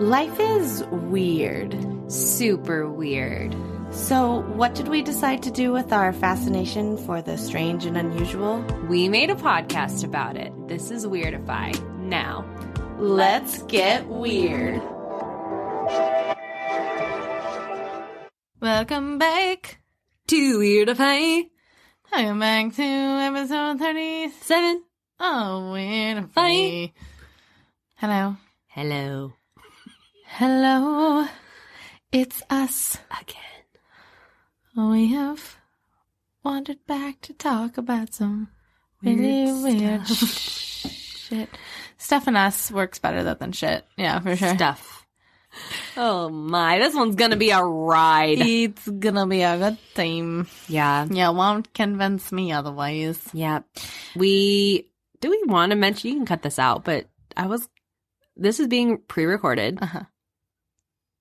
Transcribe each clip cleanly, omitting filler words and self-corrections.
Life is weird. Super weird. So, what did we decide to do with our fascination for the strange and unusual? We made a podcast about it. This is Weirdify. Now, let's get weird. Welcome back to Weirdify. Welcome back to episode 37. Oh, Weirdify. Hello. Hello. Hello. It's us Again. We have wandered back to talk about some really weird shit. Stuff and us works better than shit. Yeah, for sure. Stuff. Oh my, this one's gonna be a ride. It's gonna be a good time. Yeah. Yeah, won't convince me otherwise. Yeah. Do we want to mention, you can cut this out, but this is being pre-recorded. Uh-huh.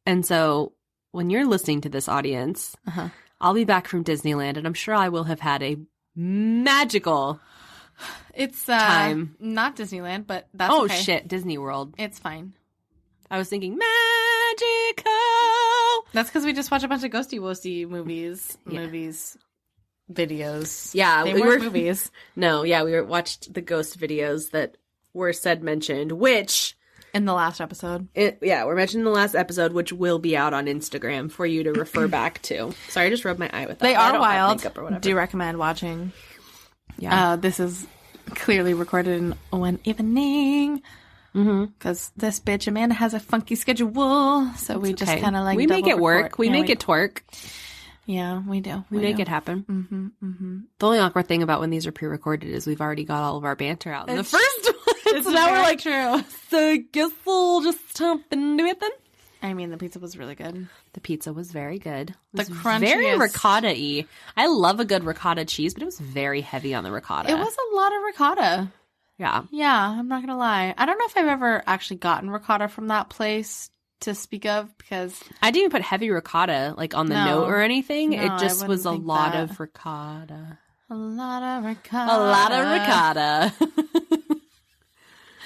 And so when you're listening to this audience, I'll be back from Disneyland, and I'm sure I will have had a magical time. Not Disneyland, but that's oh, okay. Shit, Disney World. It's fine. I was thinking magical. That's because we just watched a bunch of ghosty woasty movies, videos. Yeah. They weren't movies. No, yeah, we watched the ghost videos that were mentioned, which... In the last episode. We're mentioning in the last episode, which will be out on Instagram for you to refer back to. Sorry, I just rubbed my eye with that. They are wild. Makeup or whatever. Do recommend watching. Yeah. This is clearly recorded in one evening. Because this bitch Amanda has a funky schedule. So we just kind of like we make it work. Record. We make it twerk. Yeah, we do. We make it happen. The only awkward thing about when these are pre-recorded is we've already got all of our banter out in the first one. So now we're like, true. So I guess we'll just jump into it then. I mean, the pizza was really good. The pizza was very good. The crunchiest. Very ricotta-y. I love a good ricotta cheese, but it was very heavy on the ricotta. It was a lot of ricotta. Yeah. Yeah, I'm not going to lie. I don't know if I've ever actually gotten ricotta from that place to speak of, because I didn't even put heavy ricotta like on the note or anything. No, it just was a lot that. Of ricotta. A lot of ricotta. A lot of ricotta.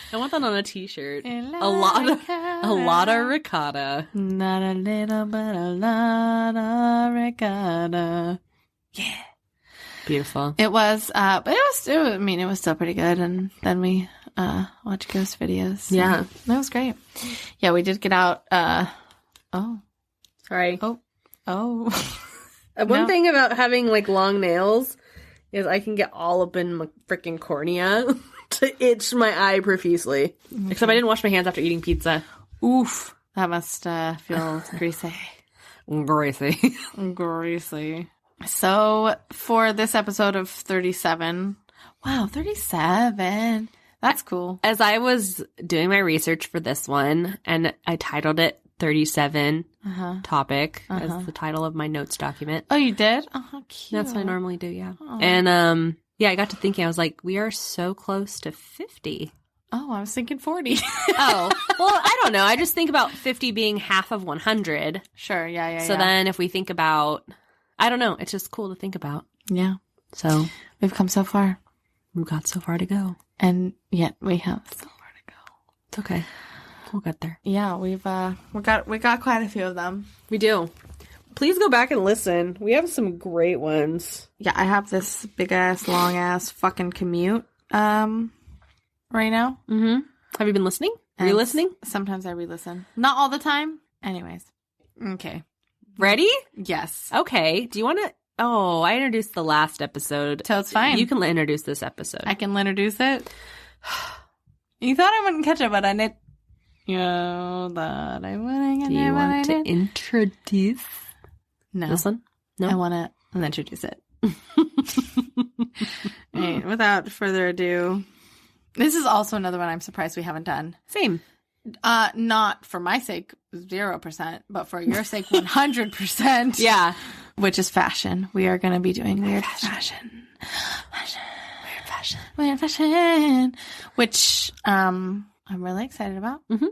I want that on a t-shirt. A lot of ricotta. Not a little, but a lot of ricotta. Yeah. Beautiful. It was, but it was still pretty good. And then we watched ghost videos. So yeah. That was great. Yeah, we did get out, Sorry. Oh. One thing about having like long nails is I can get all up in my freaking cornea to itch my eye profusely. Okay. Except I didn't wash my hands after eating pizza. Oof. That must feel greasy. Greasy. So for this episode of 37, wow, 37. That's cool. As I was doing my research for this one, and I titled it 37 topic as the title of my notes document. Oh, you did? Oh, how cute. That's what I normally do, yeah. Aww. And I got to thinking, I was like, we are so close to 50. Oh, I was thinking 40. Oh, well, I don't know. I just think about 50 being half of 100. Sure, yeah. So then if we think about, I don't know, it's just cool to think about. Yeah. So we've come so far. We've got so far to go. And yet we have so far to go. It's okay. We'll get there. Yeah, we got quite a few of them. We do. Please go back and listen. We have some great ones. Yeah, I have this big ass, long ass fucking commute right now. Mm-hmm. Have you been listening? Re-listening? Sometimes I re-listen. Not all the time. Anyways. Okay. Ready? Yes. Okay. Do you want to... Oh, I introduced the last episode. So it's fine. You can introduce this episode. I can introduce it? You thought I wouldn't catch it, but I did. You thought I wouldn't catch it, Do you want to introduce this one? No? I want to introduce it. Right, without further ado, this is also another one I'm surprised we haven't done. Same. Not for my sake, 0%, but for your sake, 100%. Yeah. Which is fashion. We are going to be doing weird fashion. Weird fashion. Which I'm really excited about. Mm-hmm.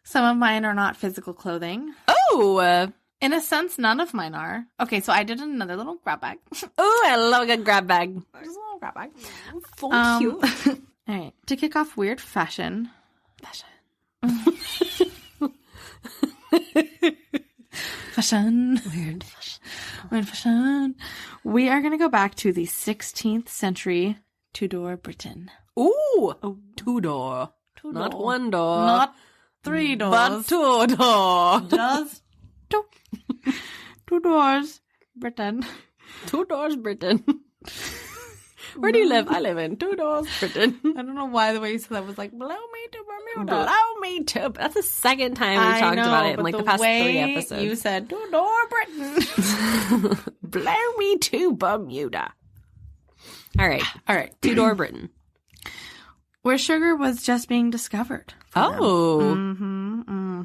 Some of mine are not physical clothing. Oh! In a sense, none of mine are. Okay, so I did another little grab bag. Oh, I love a good grab bag. Just a little grab bag. So cute. All right. To kick off weird fashion. fashion. Weird fashion. Weird fashion. We are going to go back to the 16th century Tudor Britain. Ooh! Two-door. Not one door. Not 3 doors. But 2 door. Just 2. 2 doors. Britain. 2 doors, Britain. Where do you live? I live in 2 doors, Britain. I don't know why the way you said that was like, blow me to Bermuda. Blow me to... That's the second time we talked about it in like the past 3 episodes. You said 2 door Britain. Blow me to Bermuda. All right. 2 door Britain. Where sugar was just being discovered. Oh.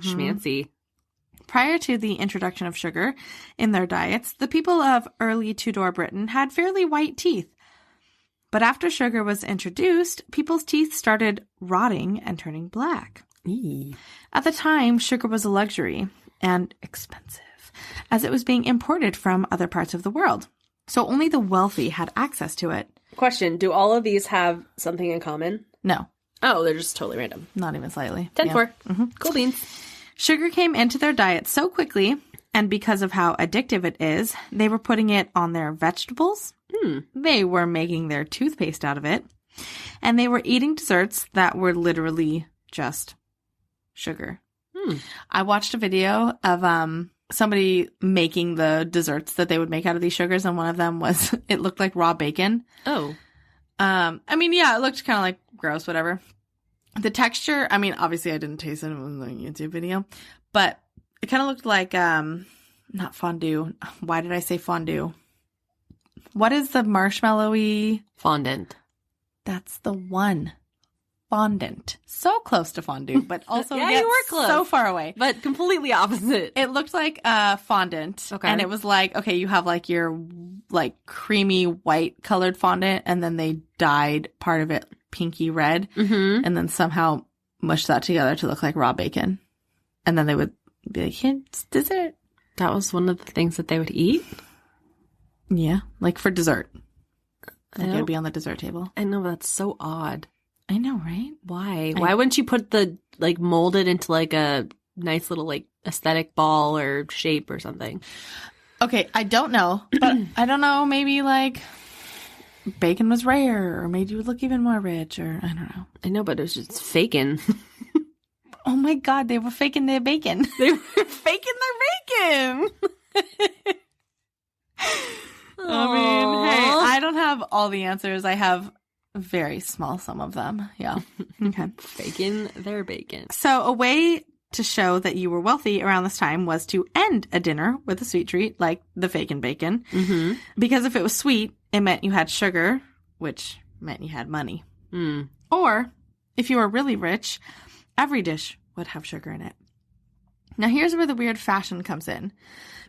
Schmancy. Prior to the introduction of sugar in their diets, the people of early Tudor Britain had fairly white teeth. But after sugar was introduced, people's teeth started rotting and turning black. Eee. At the time, sugar was a luxury and expensive, as it was being imported from other parts of the world. So only the wealthy had access to it. Question, do all of these have something in common? No. Oh, they're just totally random. Not even slightly. 10-4. Mm-hmm. Cool beans. Sugar came into their diet so quickly, and because of how addictive it is, they were putting it on their vegetables. They were making their toothpaste out of it. And they were eating desserts that were literally just sugar. I watched a video of somebody making the desserts that they would make out of these sugars, and one of them was, it looked like raw bacon. Oh. I mean, yeah, it looked kind of like gross, whatever. The texture, I mean, obviously I didn't taste it. It was a YouTube video. But it kind of looked like, not fondue. Why did I say fondue? What is the marshmallowy? Fondant. That's the one. Fondant. So close to fondue, but also Yeah, yet you were close. So far away. But completely opposite. It looked like fondant. Okay. And it was like, okay, you have like your like creamy white colored fondant, and then they dyed part of it pinky red, and then somehow mushed that together to look like raw bacon. And then they would be like, "Here, it's dessert." That was one of the things that they would eat? Yeah, like for dessert. Like it would be on the dessert table. I know, that's so odd. I know, right? Why? Why wouldn't you put the, like, mold it into, like, a nice little, like, aesthetic ball or shape or something? Okay, I don't know. But I don't know, maybe, like, bacon was rare, or made you look even more rich, or I don't know. I know, but it was just faking. Oh my god, they were faking their bacon. They were faking their bacon! I mean, hey, I don't have all the answers. I have very small some of them. Yeah. Okay. Faking their bacon. So a way to show that you were wealthy around this time was to end a dinner with a sweet treat like the faking bacon. Because if it was sweet, it meant you had sugar, which meant you had money. Or if you were really rich, every dish would have sugar in it. Now here's where the weird fashion comes in.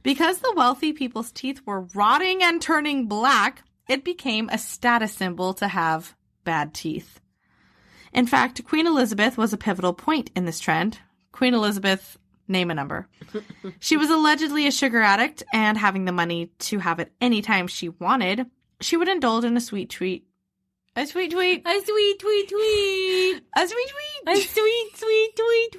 Because the wealthy people's teeth were rotting and turning black, it became a status symbol to have bad teeth. In fact, Queen Elizabeth was a pivotal point in this trend. Queen Elizabeth, name a number. She was allegedly a sugar addict, and having the money to have it anytime she wanted, she would indulge in a sweet treat. A sweet tweet. A sweet tweet tweet. A sweet tweet. A sweet, sweet tweet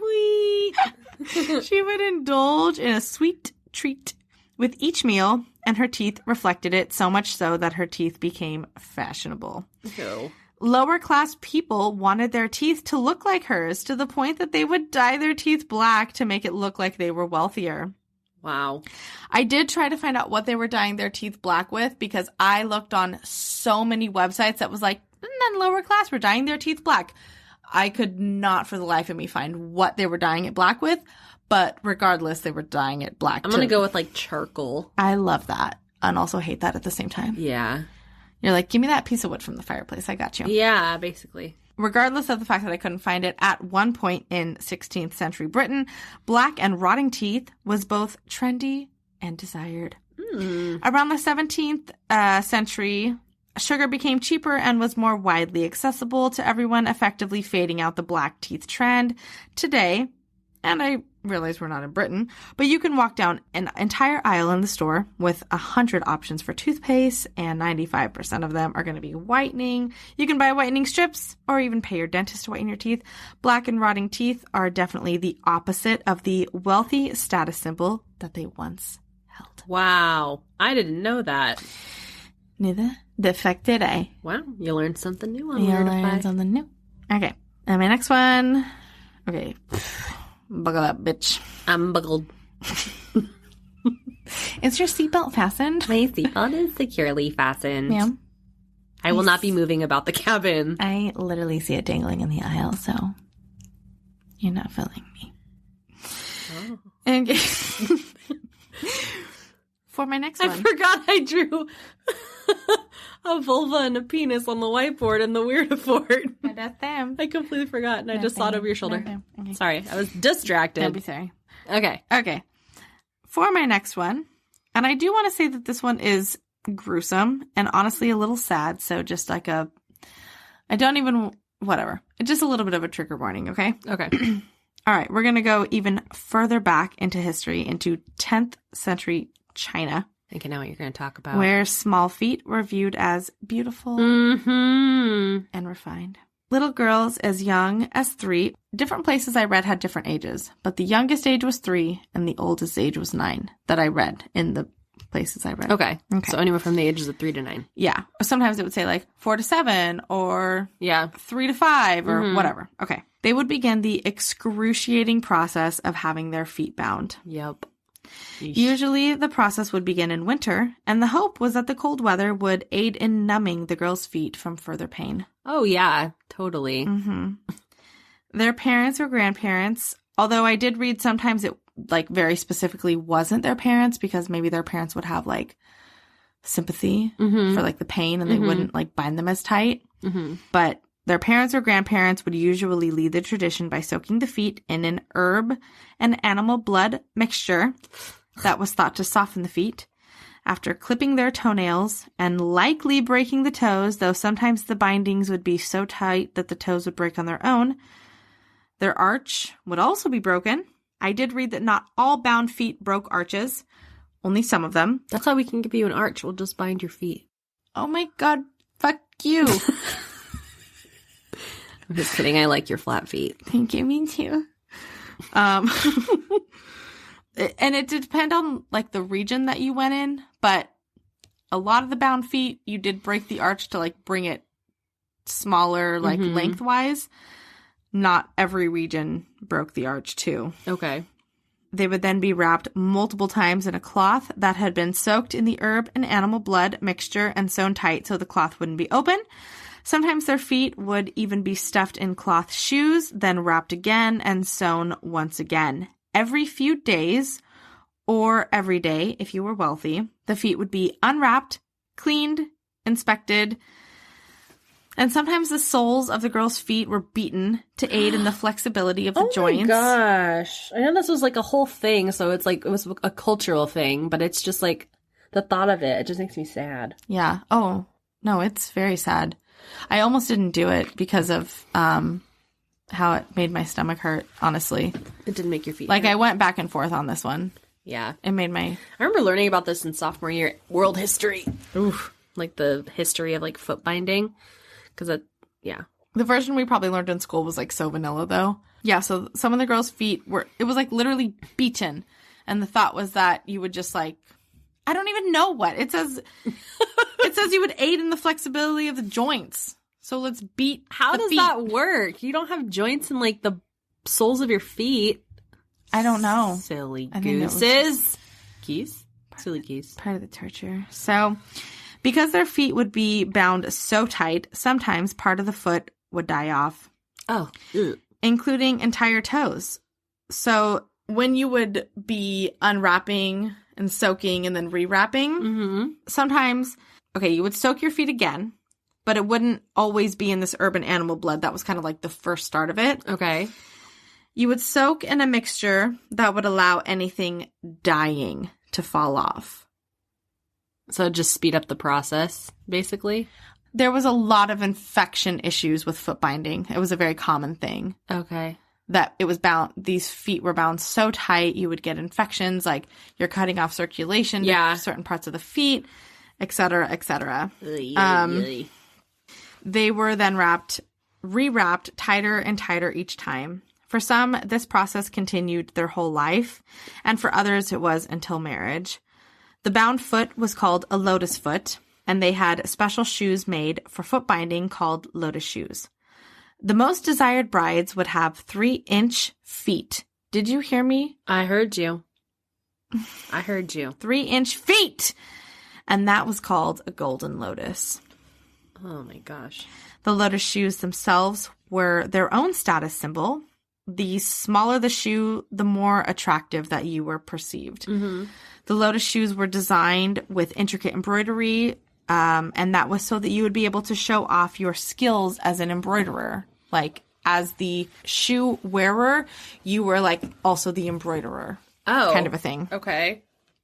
tweet. She would indulge in a sweet treat with each meal, and her teeth reflected it, so much so that her teeth became fashionable. Ew. Lower class people wanted their teeth to look like hers, to the point that they would dye their teeth black to make it look like they were wealthier. Wow. I did try to find out what they were dyeing their teeth black with, because I looked on so many websites that was like, and then lower class were dyeing their teeth black. I could not for the life of me find what they were dyeing it black with, but regardless, they were dyeing it black. I'm going to go with like charcoal. I love that and also hate that at the same time. Yeah. You're like, give me that piece of wood from the fireplace. I got you. Yeah, basically. Regardless of the fact that I couldn't find it, at one point in 16th century Britain, black and rotting teeth was both trendy and desired. Around the 17th century, sugar became cheaper and was more widely accessible to everyone, effectively fading out the black teeth trend. Today, and I realize we're not in Britain, but you can walk down an entire aisle in the store with 100 options for toothpaste, and 95% of them are going to be whitening. You can buy whitening strips or even pay your dentist to whiten your teeth. Black and rotting teeth are definitely the opposite of the wealthy status symbol that they once held. Wow. I didn't know that. Neither the fuck did I. Wow. You learned something new on You Weirdify. learned something new. Okay. And my next one. Okay. Buckle up, bitch. I'm buckled. Is your seatbelt fastened? My seatbelt is securely fastened. Ma'am? I will not be moving about the cabin. I literally see it dangling in the aisle, so you're not fooling me. Oh. Okay. For my next one. I forgot I drew a vulva and a penis on the whiteboard in the Weirdify. That's them. I completely forgot, and I just saw it over your shoulder. Okay. Sorry, I was distracted. Don't be sorry. Okay. For my next one, and I do want to say that this one is gruesome and honestly a little sad, so just like just a little bit of a trigger warning, okay? Okay. All right, we're going to go even further back into history, into 10th century China. I think I know what you're going to talk about. Where small feet were viewed as beautiful Mm-hmm. and refined. Little girls as young as 3. Different places I read had different ages, but the youngest age was 3 and the oldest age was 9 that I read in the places I read. Okay. So anywhere from the ages of 3 to 9. Yeah. Sometimes it would say like 4 to 7 or 3 to 5 or whatever. Okay. They would begin the excruciating process of having their feet bound. Yep. Yeesh. Usually the process would begin in winter, and the hope was that the cold weather would aid in numbing the girls' feet from further pain. Oh, yeah. Totally. Mm-hmm. Their parents or grandparents, although I did read sometimes it like very specifically wasn't their parents because maybe their parents would have like sympathy for like the pain and they wouldn't like bind them as tight. Mm-hmm. But their parents or grandparents would usually lead the tradition by soaking the feet in an herb and animal blood mixture that was thought to soften the feet. After clipping their toenails and likely breaking the toes, though sometimes the bindings would be so tight that the toes would break on their own, their arch would also be broken. I did read that not all bound feet broke arches, only some of them. That's how we can give you an arch. We'll just bind your feet. Oh my god, fuck you. I'm just kidding. I like your flat feet. Thank you, me too. And it did depend on like the region that you went in, but a lot of the bound feet, you did break the arch to like bring it smaller, like lengthwise. Not every region broke the arch too. Okay. They would then be wrapped multiple times in a cloth that had been soaked in the herb and animal blood mixture and sewn tight so the cloth wouldn't be open. Sometimes their feet would even be stuffed in cloth shoes, then wrapped again and sewn once again. Every few days, or every day if you were wealthy, the feet would be unwrapped, cleaned, inspected, and sometimes the soles of the girls' feet were beaten to aid in the flexibility of the joints. Oh my gosh. I know this was like a whole thing, so it's like it was a cultural thing, but it's just like the thought of it just makes me sad. Yeah. Oh, no, it's very sad. I almost didn't do it because of how it made my stomach hurt, honestly. It didn't make your feet Like, hurt. I went back and forth on this one. Yeah. It made my... I remember learning about this in sophomore year world history. Oof. Like the history of like foot binding. Because The version we probably learned in school was like so vanilla, though. Yeah, so some of the girls' feet were... It was like literally beaten. And the thought was that you would just like... I don't even know what. It says you would aid in the flexibility of the joints. So let's beat How the does feet. that work? You don't have joints in like the soles of your feet. I don't know. Silly I think it was gooses. Geese? Silly geese. Part of the torture. So, because their feet would be bound so tight, sometimes part of the foot would die off. Oh. Ew. Including entire toes. So, when you would be unwrapping and soaking and then rewrapping, sometimes, okay, you would soak your feet again, but it wouldn't always be in this urban animal blood. That was kind of like the first start of it. Okay. You would soak in a mixture that would allow anything dying to fall off. So just speed up the process, basically? There was a lot of infection issues with foot binding. It was a very common thing. Okay. that it was bound, these feet were bound so tight you would get infections, like you're cutting off circulation to certain parts of the feet, et cetera, et cetera. They were then rewrapped tighter and tighter each time. For some, this process continued their whole life, and for others, it was until marriage. The bound foot was called a lotus foot, and they had special shoes made for foot binding called lotus shoes. The most desired brides would have 3-inch feet. Did you hear me? I heard you. 3-inch feet! And that was called a golden lotus. Oh my gosh. The lotus shoes themselves were their own status symbol. The smaller the shoe, the more attractive that you were perceived. Mm-hmm. The lotus shoes were designed with intricate embroidery, and that was so that you would be able to show off your skills as an embroiderer. Like, as the shoe wearer, you were, like, also the embroiderer. Oh. Kind of a thing. Okay.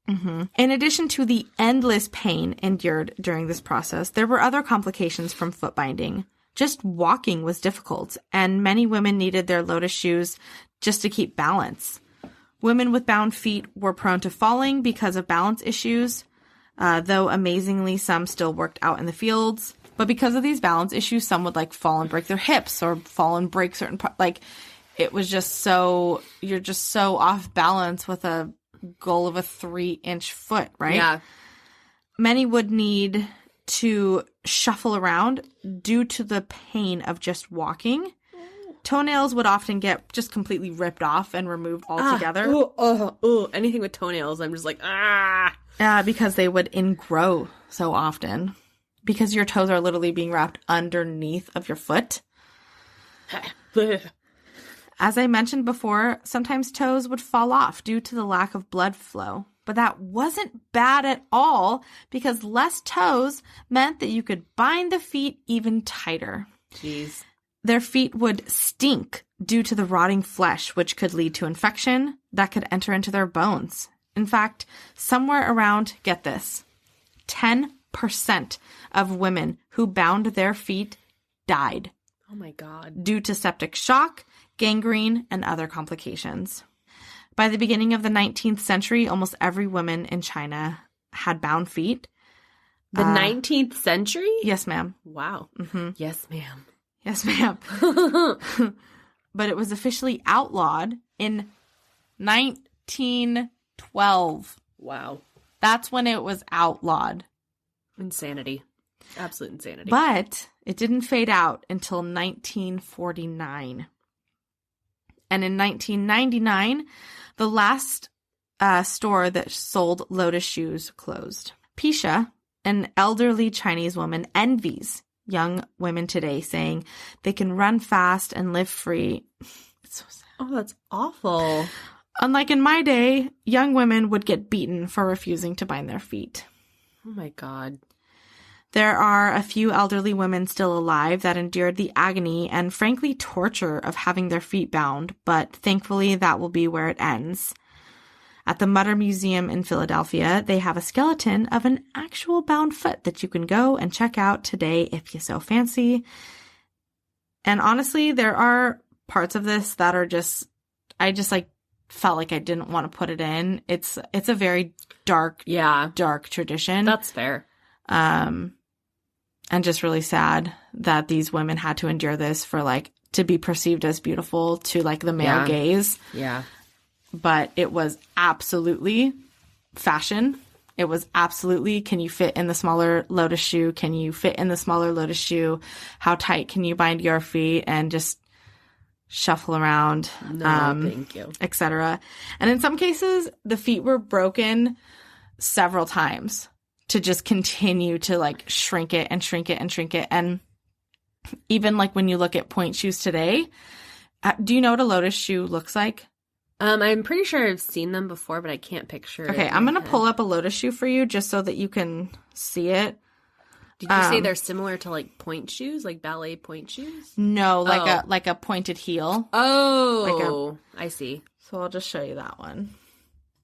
Mm-hmm. In addition to the endless pain endured during this process, there were other complications from foot binding. Just walking was difficult, and many women needed their lotus shoes just to keep balance. Women with bound feet were prone to falling because of balance issues, though amazingly some still worked out in the fields. But because of these balance issues, some would like fall and break their hips or fall and break certain parts. Like, it was just so, you're just so off balance with a goal of a 3-inch foot, right? Yeah. Many would need to shuffle around due to the pain of just walking. Toenails would often get just completely ripped off and removed altogether. Anything with toenails, I'm just like, because they would ingrow so often. Because your toes are literally being wrapped underneath of your foot. As I mentioned before, sometimes toes would fall off due to the lack of blood flow. But that wasn't bad at all, because less toes meant that you could bind the feet even tighter. Jeez. Their feet would stink due to the rotting flesh, which could lead to infection that could enter into their bones. In fact, somewhere around, get this, 10% of women who bound their feet died. Oh my God. Due to septic shock, gangrene, and other complications. By the beginning of the 19th century, almost every woman in China had bound feet. The 19th century? Yes, ma'am. Wow. Mm-hmm. Yes, ma'am. Yes, ma'am. But it was officially outlawed in 1912. Wow. That's when it was outlawed. Insanity. Absolute insanity. But it didn't fade out until 1949. And in 1999, the last store that sold lotus shoes closed. Pisha, an elderly Chinese woman, envies young women today, saying they can run fast and live free. It's so sad. Oh, that's awful. Unlike in my day, young women would get beaten for refusing to bind their feet. Oh my God. There are a few elderly women still alive that endured the agony and frankly torture of having their feet bound, but thankfully that will be where it ends. At the Mutter Museum in Philadelphia, they have a skeleton of an actual bound foot that you can go and check out today if you so fancy. And honestly, there are parts of this that are just, I just like felt like I didn't want to put it in. It's a very dark tradition. That's fair. And just really sad that these women had to endure this for like to be perceived as beautiful to like the male gaze. Yeah. But it was absolutely fashion. It was absolutely, can you fit in the smaller lotus shoe? Can you fit in the smaller lotus shoe? How tight can you bind your feet? And just shuffle around. No, thank you. Etc. And in some cases, the feet were broken several times to just continue to like shrink it and shrink it and shrink it. And even like when you look at point shoes today, do you know what a lotus shoe looks like? I'm pretty sure I've seen them before, but I can't picture it. Okay, I'm going to pull up a lotus shoe for you just so that you can see it. Did you say they're similar to like point shoes, like ballet point shoes? No, like a pointed heel. Oh, I see. So I'll just show you that one.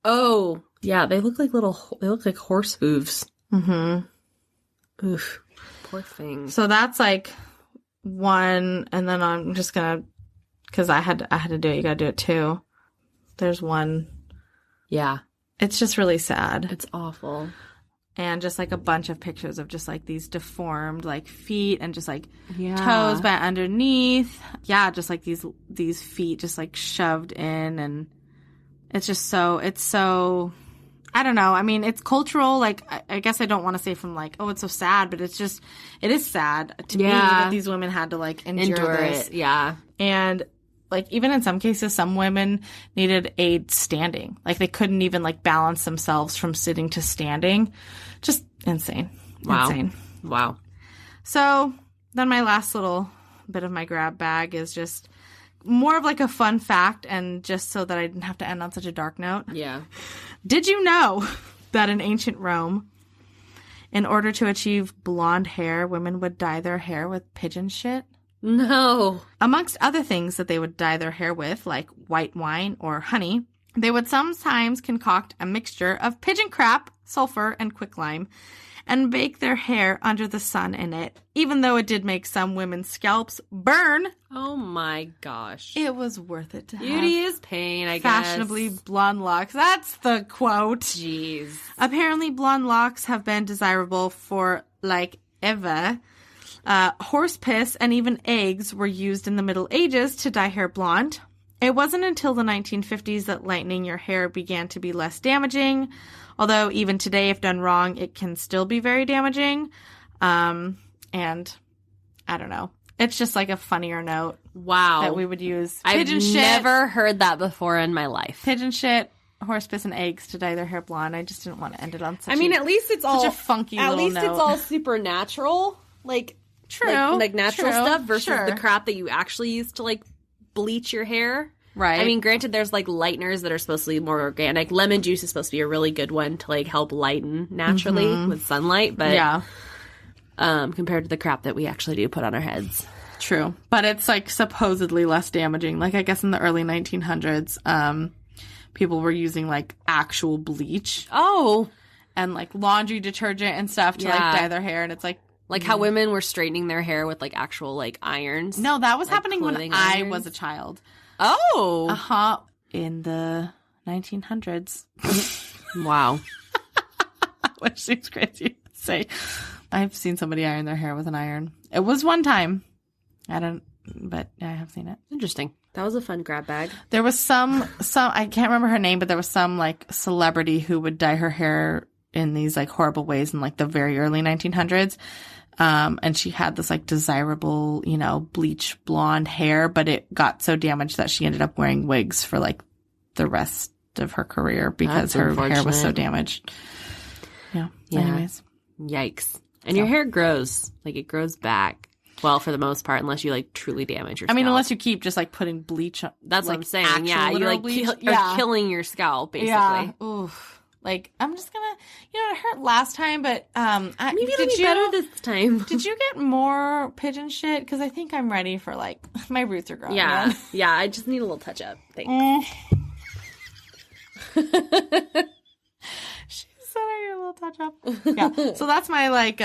Oh, yeah, they look like horse hooves. Mm-hmm. Oof, poor thing. So that's like one, and then I'm just going to because I had to do it. You got to do it too. There's one. Yeah. It's just really sad. It's awful. And just like a bunch of pictures of just like these deformed like feet and just like toes bent underneath. Yeah, just like these feet just like shoved in, and it's so I don't know. I mean, it's cultural. Like I guess I don't want to say from like, oh, it's so sad, but it is sad to me that these women had to like endure this. It. Yeah. And like even in some cases, some women needed aid standing. Like they couldn't even like balance themselves from sitting to standing. Just insane. Wow. Insane. Wow. So then my last little bit of my grab bag is just more of like a fun fact, and just so that I didn't have to end on such a dark note. Yeah. Did you know that in ancient Rome, in order to achieve blonde hair, women would dye their hair with pigeon shit? No. Amongst other things that they would dye their hair with, like white wine or honey, they would sometimes concoct a mixture of pigeon crap, sulfur, and quicklime, and bake their hair under the sun in it. Even though it did make some women's scalps burn. Oh my gosh. It was worth it to have beauty is pain, I guess. fashionably blonde locks. That's the quote. Jeez. Apparently, blonde locks have been desirable for like ever. Horse piss and even eggs were used in the Middle Ages to dye hair blonde. It wasn't until the 1950s that lightening your hair began to be less damaging, although even today, if done wrong, it can still be very damaging. And I don't know. It's just like a funnier note. Wow. That we would use. I've never heard that before in my life. Pigeon shit, horse piss, and eggs to dye their hair blonde. I just didn't want to end it on such at least it's all such a funky little note. At least it's all supernatural. Like, true. Like natural stuff versus the crap that you actually use to like bleach your hair. Right. I mean, granted, there's like lighteners that are supposed to be more organic. Lemon juice is supposed to be a really good one to like help lighten naturally with sunlight. But compared to the crap that we actually do put on our heads. True. But it's like supposedly less damaging. Like I guess in the early 1900s, people were using like actual bleach. Oh. And like laundry detergent and stuff to like dye their hair. And it's like how women were straightening their hair with like actual like irons. No, that was like happening when I was a child. Oh. Uh-huh. In the 1900s. Wow. Which seems crazy to say. I've seen somebody iron their hair with an iron. It was one time. But I have seen it. Interesting. That was a fun grab bag. There was some, I can't remember her name, but there was some like celebrity who would dye her hair in these like horrible ways in like the very early 1900s. And she had this like desirable, bleach blonde hair, but it got so damaged that she ended up wearing wigs for like the rest of her career because her hair was so damaged. Yeah. Anyways. Yikes. And your hair grows. Like it grows back. Well, for the most part, unless you like truly damage your scalp. I mean, unless you keep just like putting bleach on. That's like, what I'm saying. Yeah. You like you're killing your scalp, basically. Yeah. Oof. Like, I'm just gonna, it hurt last time, but maybe it'll be better this time. Did you get more pigeon shit? Because I think I'm ready for like my roots are growing. Yeah, yeah. I just need a little touch up. Thanks. She said I need a little touch up. Yeah. So that's my like.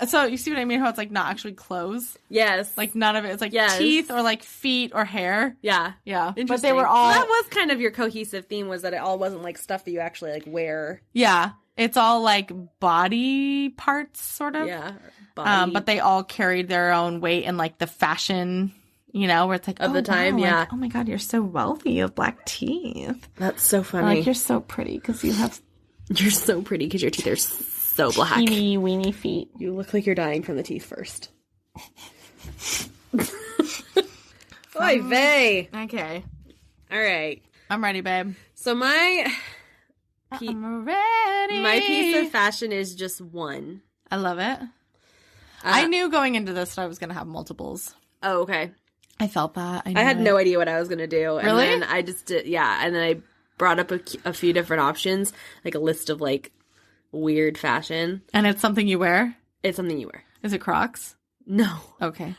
So you see what I mean? How it's like not actually clothes. Yes. Like none of it. It's like teeth or like feet or hair. Yeah. Yeah. But they were all. That was kind of your cohesive theme, was that it all wasn't like stuff that you actually like wear. Yeah. It's all like body parts, sort of. Yeah. Body. But they all carried their own weight in like the fashion, where it's like of the time. Wow, yeah. Like, oh my God, you're so wealthy. You have black teeth. That's so funny. Like you're so pretty because you have. You're so pretty because your teeth are so black. Teeny weeny feet. You look like you're dying from the teeth first. Oy vey. Okay. All right. I'm ready, babe. So I'm ready. My piece of fashion is just one. I love it. I knew going into this that I was going to have multiples. Oh, okay. I felt that. I had no idea what I was going to do. Really? And then I just did, and then I brought up a few different options, like a list of like weird fashion. And it's something you wear? It's something you wear. Is it Crocs? No. Okay.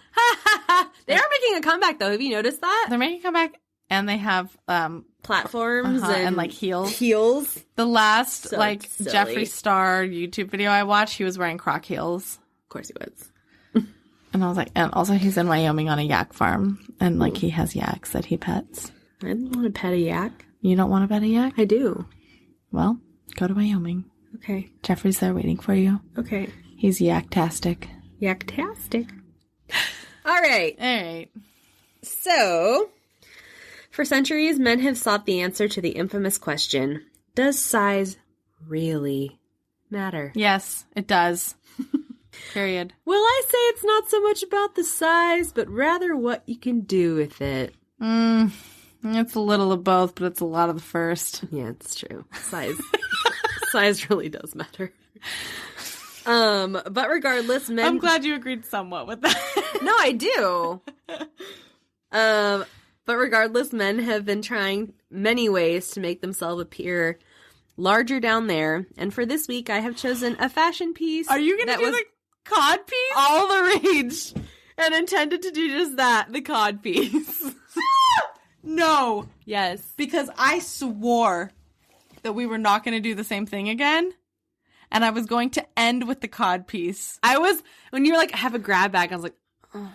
They are making a comeback though. Have you noticed that? They're making a comeback and they have platforms and like heels. Heels. The last so like silly. Jeffree Star YouTube video I watched, he was wearing Croc heels. Of course he was. And I was like, and also he's in Wyoming on a yak farm. And, like, he has yaks that he pets. I don't want to pet a yak. You don't want to pet a yak? I do. Well, go to Wyoming. Okay. Jeffrey's there waiting for you. Okay. He's yak-tastic. Yak-tastic. All right. All right. So, for centuries, men have sought the answer to the infamous question, does size really matter? Yes, it does. Period. Well, I say it's not so much about the size, but rather what you can do with it. It's a little of both, but it's a lot of the first. Yeah, it's true. Size really does matter. But regardless, men... I'm glad you agreed somewhat with that. No, I do. But regardless, men have been trying many ways to make themselves appear larger down there. And for this week, I have chosen a fashion piece. Are you going to do the cod piece? All the rage. And intended to do just that, the cod piece. No. Yes. Because I swore that we were not going to do the same thing again. And I was going to end with the cod piece. When you were like, I have a grab bag, I was like, oh.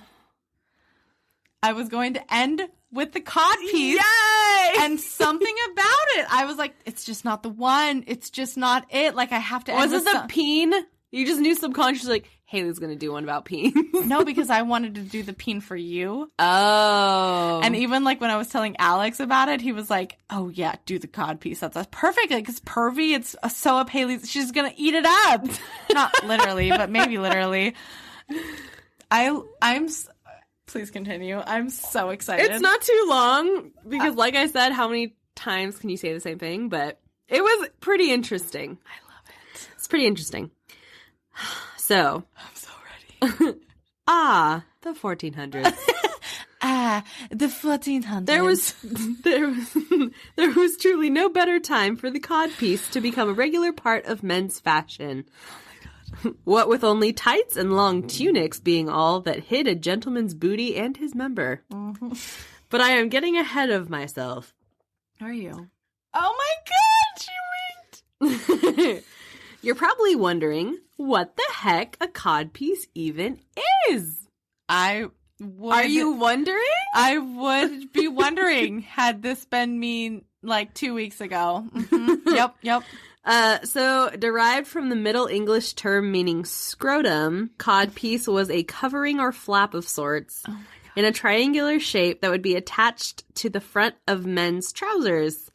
I was going to end with the cod piece. Yay! And something about it. I was like, it's just not the one. It's just not it. Like, I have to end Was it the peen? You just knew subconsciously, like, Haley's going to do one about peen. No, because I wanted to do the peen for you. Oh. And even, like, when I was telling Alex about it, he was like, oh, yeah, do the cod piece. That's perfect. Like, it's pervy. It's so up Haley's. She's going to eat it up. Not literally, but maybe literally. Please continue. I'm so excited. It's not too long because, like I said, how many times can you say the same thing? But it was pretty interesting. I love it. It's pretty interesting. So. I'm so ready. The 1400s. The 1400s. There was truly no better time for the codpiece to become a regular part of men's fashion. What with only tights and long tunics being all that hid a gentleman's booty and his member. Mm-hmm. But I am getting ahead of myself. Are you? Oh my god, she winked! You're probably wondering what the heck a codpiece even is. I would. Are you wondering? I would be wondering had this been me like 2 weeks ago. Mm-hmm. Yep. So, derived from the Middle English term meaning scrotum, codpiece was a covering or flap of sorts in a triangular shape that would be attached to the front of men's trousers.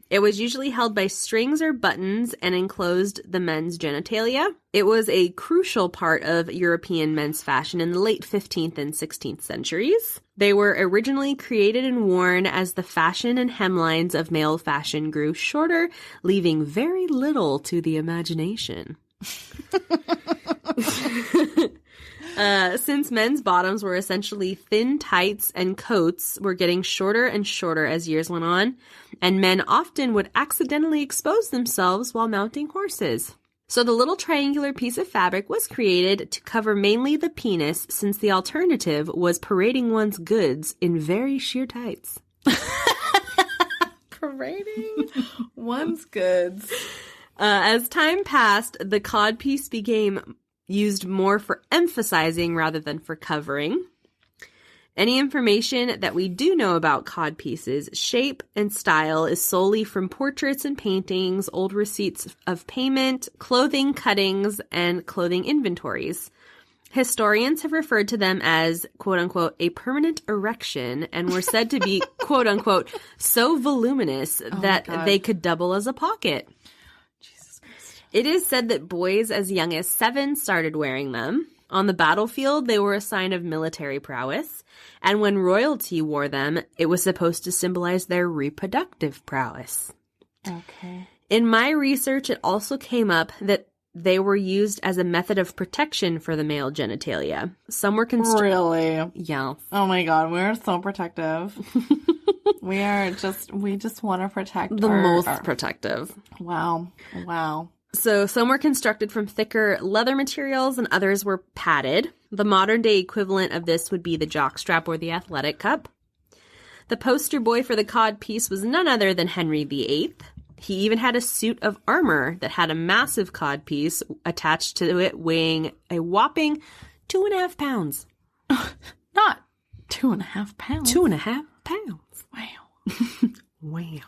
It was usually held by strings or buttons and enclosed the men's genitalia. It was a crucial part of European men's fashion in the late 15th and 16th centuries. They were originally created and worn as the fashion and hemlines of male fashion grew shorter, leaving very little to the imagination. Since men's bottoms were essentially thin tights and coats were getting shorter and shorter as years went on, and men often would accidentally expose themselves while mounting horses. So the little triangular piece of fabric was created to cover mainly the penis, since the alternative was parading one's goods in very sheer tights. Parading one's goods. As time passed, the codpiece became used more for emphasizing rather than for covering. Any information that we do know about codpieces, shape, and style is solely from portraits and paintings, old receipts of payment, clothing cuttings, and clothing inventories. Historians have referred to them as, quote-unquote, a permanent erection, and were said to be, quote-unquote, so voluminous that they could double as a pocket. It is said that boys as young as 7 started wearing them. On the battlefield, they were a sign of military prowess. And when royalty wore them, it was supposed to symbolize their reproductive prowess. Okay. In my research, it also came up that they were used as a method of protection for the male genitalia. Some were Really? Yeah. Oh my god, we're so protective. we just want to protect the most protective. Wow. So some were constructed from thicker leather materials and others were padded. The modern day equivalent of this would be the jockstrap or the athletic cup. The poster boy for the cod piece was none other than Henry VIII. He even had a suit of armor that had a massive cod piece attached to it, weighing a whopping 2.5 pounds. Not 2.5 pounds. 2.5 pounds. Wow.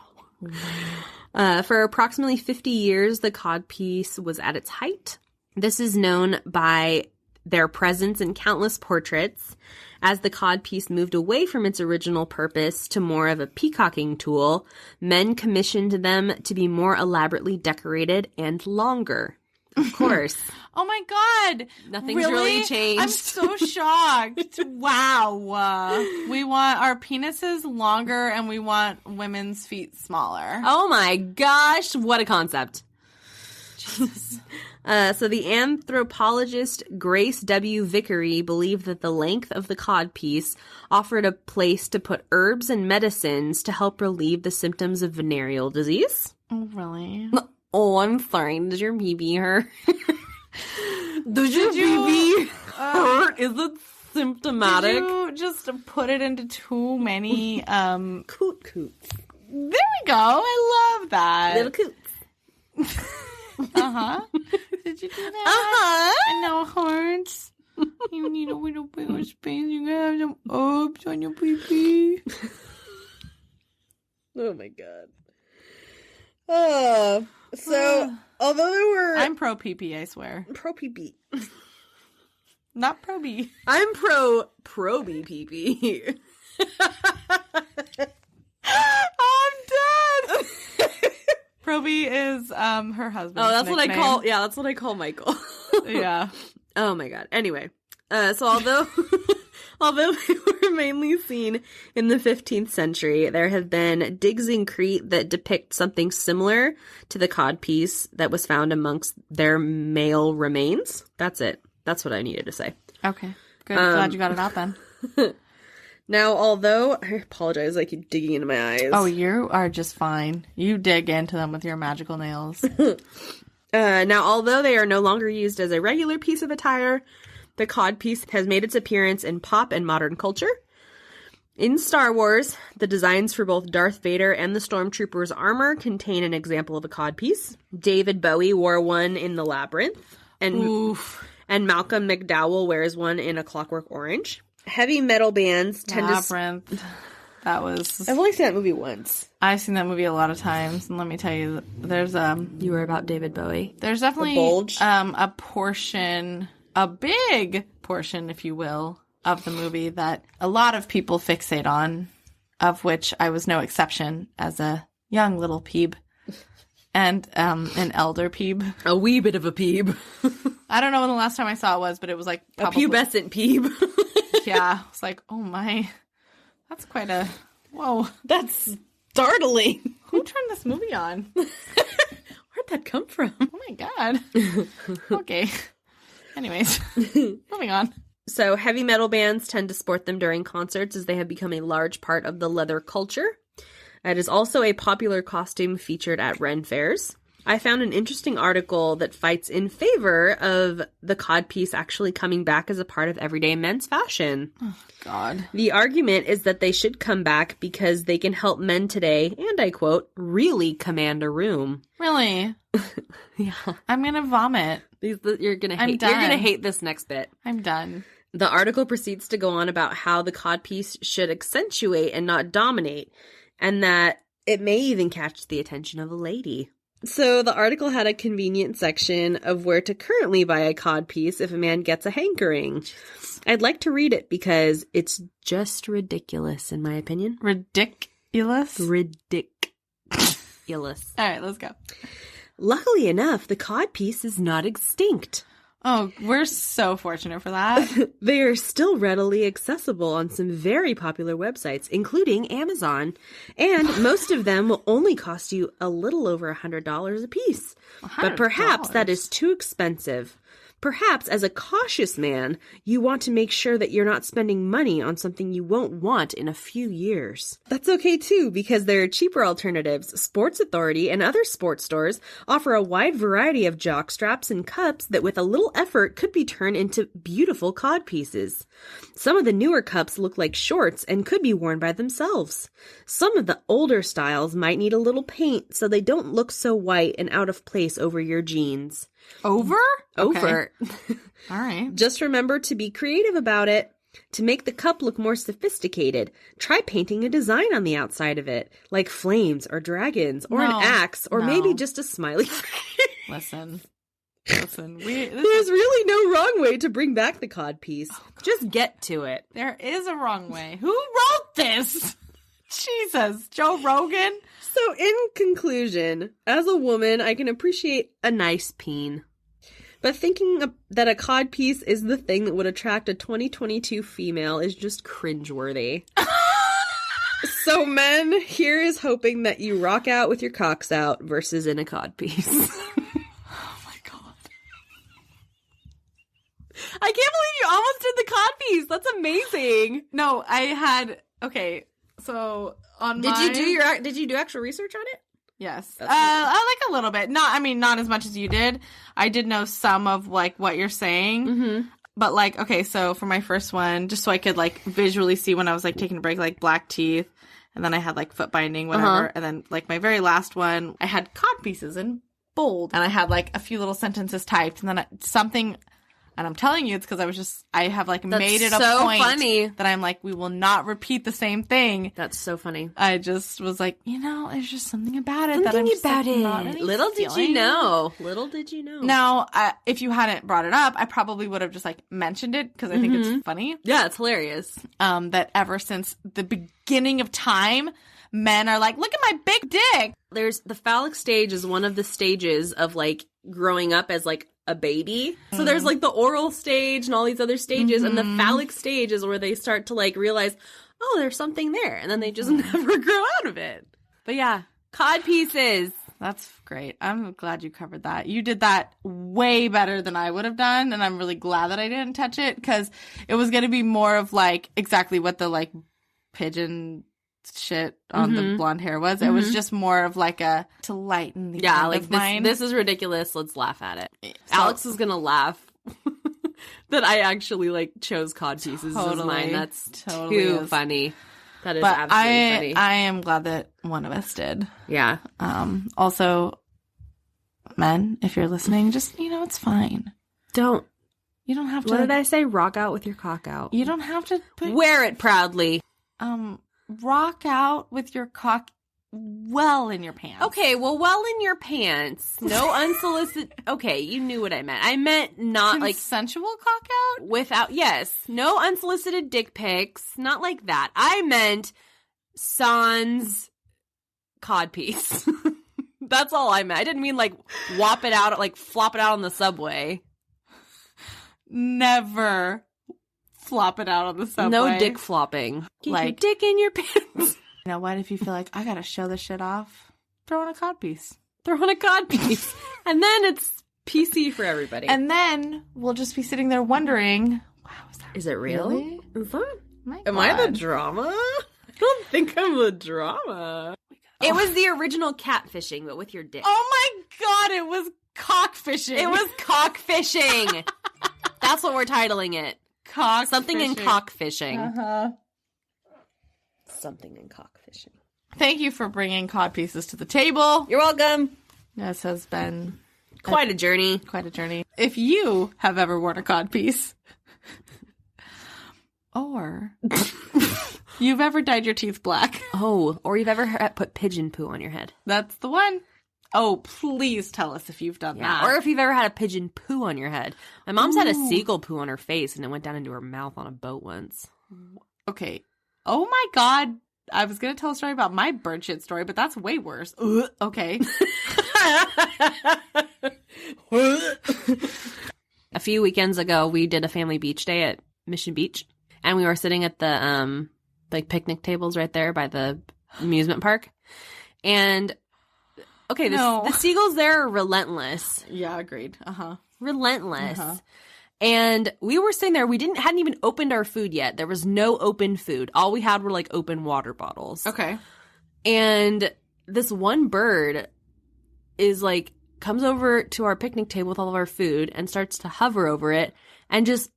Wow. For approximately 50 years, the codpiece was at its height. This is known by their presence in countless portraits. As the codpiece moved away from its original purpose to more of a peacocking tool, men commissioned them to be more elaborately decorated and longer. Of course. Oh my God. Nothing's really changed. I'm so shocked. Wow. We want our penises longer and we want women's feet smaller. Oh my gosh. What a concept. Jesus. So the anthropologist Grace W. Vickery believed that the length of the codpiece offered a place to put herbs and medicines to help relieve the symptoms of venereal disease. Oh, really? Oh, I'm sorry. Did your BB hurt? Did your BB hurt? Is it symptomatic? Did you just put it into too many Coots. There we go. I love that. Little coots. Uh-huh. Did you do that? Uh-huh. And now it hurts. You need a little bit of space. You gotta have some herbs on your pee-pee. Oh my God. So, although there were... I'm pro pee-pee, I swear. pro PP. Not pro B. I'm pro BPP. I'm dead. Proby is her husband. Oh, that's nickname. That's what I call Michael. Yeah. Oh my God. Anyway, so although they were mainly seen in the 15th century, there have been digs in Crete that depict something similar to the codpiece that was found amongst their male remains. That's it. That's what I needed to say. Okay. Good. Glad you got it out then. Now, although... I apologize, I keep digging into my eyes. Oh, you are just fine. You dig into them with your magical nails. Now, although they are no longer used as a regular piece of attire, the codpiece has made its appearance in pop and modern culture. In Star Wars, the designs for both Darth Vader and the Stormtrooper's armor contain an example of a codpiece. David Bowie wore one in The Labyrinth. And Malcolm McDowell wears one in A Clockwork Orange. Heavy metal bands tend Labyrinth. That was... I've only seen that movie once. I've seen that movie a lot of times, and let me tell you, there's You were about David Bowie. There's definitely the bulge. A portion, a big portion, if you will, of the movie that a lot of people fixate on, of which I was no exception as a young little peeb. And an elder peeb. A wee bit of a peeb. I don't know when the last time I saw it was, but it was like probably... A pubescent peeb. Yeah. It's like, oh my. That's quite a... Whoa. That's startling. Who turned this movie on? Where'd that come from? Oh my God. Okay. Anyways. Moving on. So heavy metal bands tend to sport them during concerts as they have become a large part of the leather culture. It is also a popular costume featured at Ren fairs. I found an interesting article that fights in favor of the codpiece actually coming back as a part of everyday men's fashion. Oh, God. The argument is that they should come back because they can help men today, and I quote, really command a room. Really? Yeah. I'm going to vomit. You're going done. to hate this next bit. I'm done. The article proceeds to go on about how the codpiece should accentuate and not dominate, and that it may even catch the attention of a lady. So the article had a convenient section of where to currently buy a codpiece if a man gets a hankering. I'd like to read it because it's just ridiculous, in my opinion. Ridiculous? Ridiculous. All right, let's go. Luckily enough, the codpiece is not extinct. Oh, we're so fortunate for that. They are still readily accessible on some very popular websites, including Amazon. And most of them will only cost you a little over $100 a piece. But perhaps that is too expensive. Perhaps, as a cautious man, you want to make sure that you're not spending money on something you won't want in a few years. That's okay too, because there are cheaper alternatives. Sports Authority and other sports stores offer a wide variety of jock straps and cups that with a little effort could be turned into beautiful codpieces. Some of the newer cups look like shorts and could be worn by themselves. Some of the older styles might need a little paint so they don't look so white and out of place over your jeans. Over? Over. All right. Just remember to be creative about it. To make the cup look more sophisticated, try painting a design on the outside of it, like flames or dragons or an axe or maybe just a smiley face. Listen, there's really no wrong way to bring back the codpiece. Just get to it. There is a wrong way. Who wrote this? Jesus, Joe Rogan? So in conclusion, as a woman, I can appreciate a nice peen. But thinking that a codpiece is the thing that would attract a 2022 female is just cringeworthy. So men, here is hoping that you rock out with your cocks out versus in a codpiece. Oh my god. I can't believe you almost did the codpiece. That's amazing. No, I had, okay, so on Did you do actual research on it? Yes. I like a little bit. Not as much as you did. I did know some of, like, what you're saying. Mm-hmm. But, like, okay, so for my first one, just so I could, like, visually see when I was, like, taking a break, like, black teeth. And then I had, like, foot binding, whatever. Uh-huh. And then, like, my very last one, I had cod pieces in bold. And I had, like, a few little sentences typed. And then something... And I'm telling you, it's because I have, like, made it a point funny. That I'm like, we will not repeat the same thing. That's so funny. I just was like, there's just something about it something that I'm just about like, it. Not really Little feeling. did you know. Little did you know. Now, if you hadn't brought it up, I probably would have just, like, mentioned it because I think it's funny. Yeah, it's hilarious. That ever since the beginning of time, men are like, look at my big dick. There's the phallic stage is one of the stages of, like, growing up as, like, a baby. So there's, like, the oral stage and all these other stages, and the phallic stage is where they start to, like, realize, oh, there's something there, and then they just never grow out of it. But yeah, cod pieces. That's great. I'm glad you covered that. You did that way better than I would have done, and I'm really glad that I didn't touch it, because it was going to be more of, like, exactly what the, like, pigeon shit on the blonde hair was. It was just more of like to lighten the this is ridiculous, let's laugh at it. So, Alex is gonna laugh that I actually, like, chose cod pieces as mine. That's too funny. That is absolutely funny. I am glad that one of us did. Yeah. Also, men, if you're listening, just, it's fine. You don't have to. What did I say? Rock out with your cock out. You don't have to wear it proudly. Rock out with your cock well in your pants. Okay, well in your pants. No unsolicited. Okay, you knew what I meant. I meant not like consensual cock out without. Yes, no unsolicited dick pics. Not like that. I meant sans codpiece. That's all I meant. I didn't mean like whop it out, like flop it out on the subway. Never. Flop it out on the subway. No dick flopping. Keep your dick in your pants. You know what? If you feel like, I gotta show this shit off, throw on a codpiece. And then it's PC for everybody. And then we'll just be sitting there wondering, wow, is it real? Really? Am I the drama? I don't think I'm the drama. It was the original catfishing, but with your dick. Oh my god, it was cockfishing. It was cockfishing. That's what we're titling it. Something in cockfishing. Uh-huh. Something in cockfishing. Thank you for bringing cod pieces to the table. You're welcome. This has been quite a journey. Quite a journey. If you have ever worn a cod piece, or you've ever dyed your teeth black, or you've ever put pigeon poo on your head, that's the one. Oh, please tell us if you've done that. Or if you've ever had a pigeon poo on your head. My mom's had a seagull poo on her face, and it went down into her mouth on a boat once. Okay. Oh my god. I was going to tell a story about my bird shit story, but that's way worse. Okay. A few weekends ago, we did a family beach day at Mission Beach, and we were sitting at the picnic tables right there by the amusement park. And okay, the seagulls there are relentless. Yeah, agreed. Relentless. And we were sitting there. We hadn't even opened our food yet. There was no open food. All we had were like open water bottles. Okay. And this one bird is like comes over to our picnic table with all of our food and starts to hover over it and just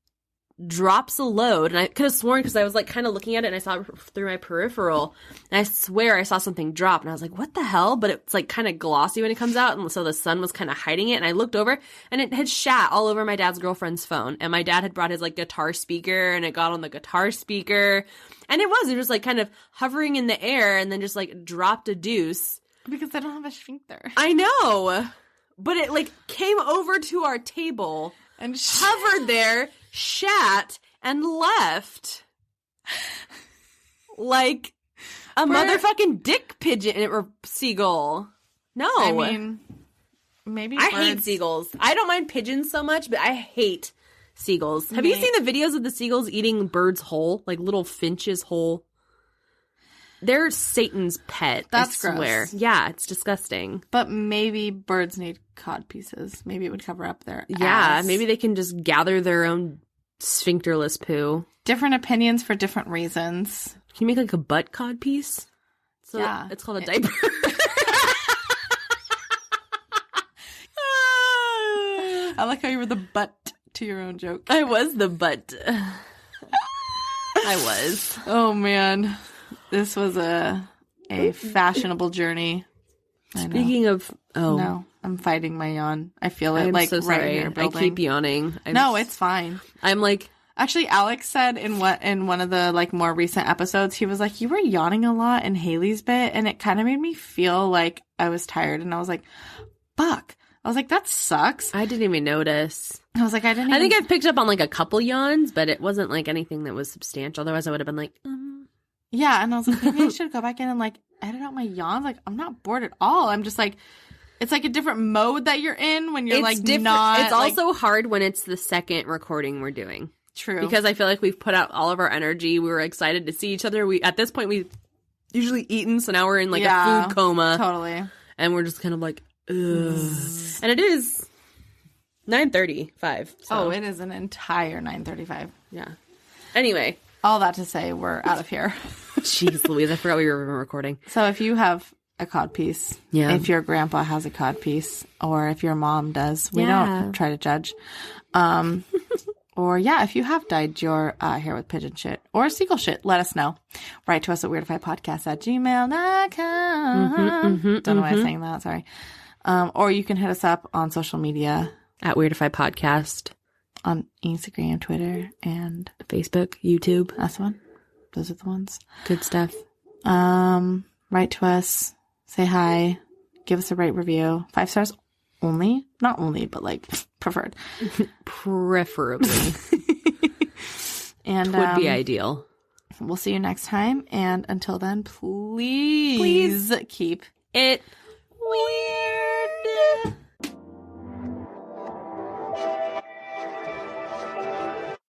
drops a load, and I could have sworn because I was like kind of looking at it and I saw it through my peripheral, and I swear I saw something drop, and I was like, what the hell? But it's like kind of glossy when it comes out, and so the sun was kind of hiding it, and I looked over and it had shat all over my dad's girlfriend's phone, and my dad had brought his like guitar speaker, and it got on the guitar speaker, and it was just like kind of hovering in the air and then just like dropped a deuce. Because they don't have a sphincter. I know, but it like came over to our table And hovered there, shat, and left like a motherfucking dick pigeon or seagull. No. I mean, maybe I hate seagulls. I don't mind pigeons so much, but I hate seagulls. Have you seen the videos of the seagulls eating birds whole? Like little finches whole? They're Satan's pet, That's I swear. gross. Yeah, it's disgusting. But maybe birds need cod pieces. Maybe it would cover up their Yeah, ass. maybe they can just gather their own sphincterless poo. Different opinions for different reasons. Can you make like a butt cod piece? So Yeah. it's called a diaper. I like how you were the butt to your own joke. I was the butt. I was. Oh, man. This was a fashionable journey. I know. Speaking of... Oh. No, I'm fighting my yawn. I feel it I'm like so right sorry. here I building. keep yawning. No, it's fine. I'm like... Actually, Alex said in one of the like more recent episodes, he was like, you were yawning a lot in Haley's bit, and it kind of made me feel like I was tired, and I was like, fuck. I was like, that sucks. I didn't even notice. I was like, I didn't I think I've picked up on like a couple yawns, but it wasn't like anything that was substantial. Otherwise, I would have been like, Yeah, and I was like, maybe I should go back in and like edit out my yawns. Like, I'm not bored at all. I'm just like, it's like a different mode that you're in when you're it's like different. not. It's like, also hard when it's the second recording we're doing. true. Because I feel like we've put out all of our energy. We were excited to see each other. At this point, we've usually eaten, so now we're in like a food coma. Totally. And we're just kind of like, ugh. And it is 9:35. So. Oh, it is an entire 9:35. Yeah. Anyway. All that to say, we're out of here. Jeez Louise, I forgot we were even recording. So if you have a cod piece, if your grandpa has a cod piece, or if your mom does, we don't try to judge. Or if you have dyed your hair with pigeon shit or seagull shit, let us know. Write to us at weirdifypodcast@gmail.com. Don't know why I'm saying that. Sorry. Or you can hit us up on social media At Weirdify Podcast. on Instagram, Twitter, and Facebook, YouTube. that's the one. Those are the ones. Good stuff. Write to us. Say hi. Give us a rate review. 5 stars only. Not only, but like preferred. Preferably. And would be ideal. We'll see you next time. And until then, please keep it weird.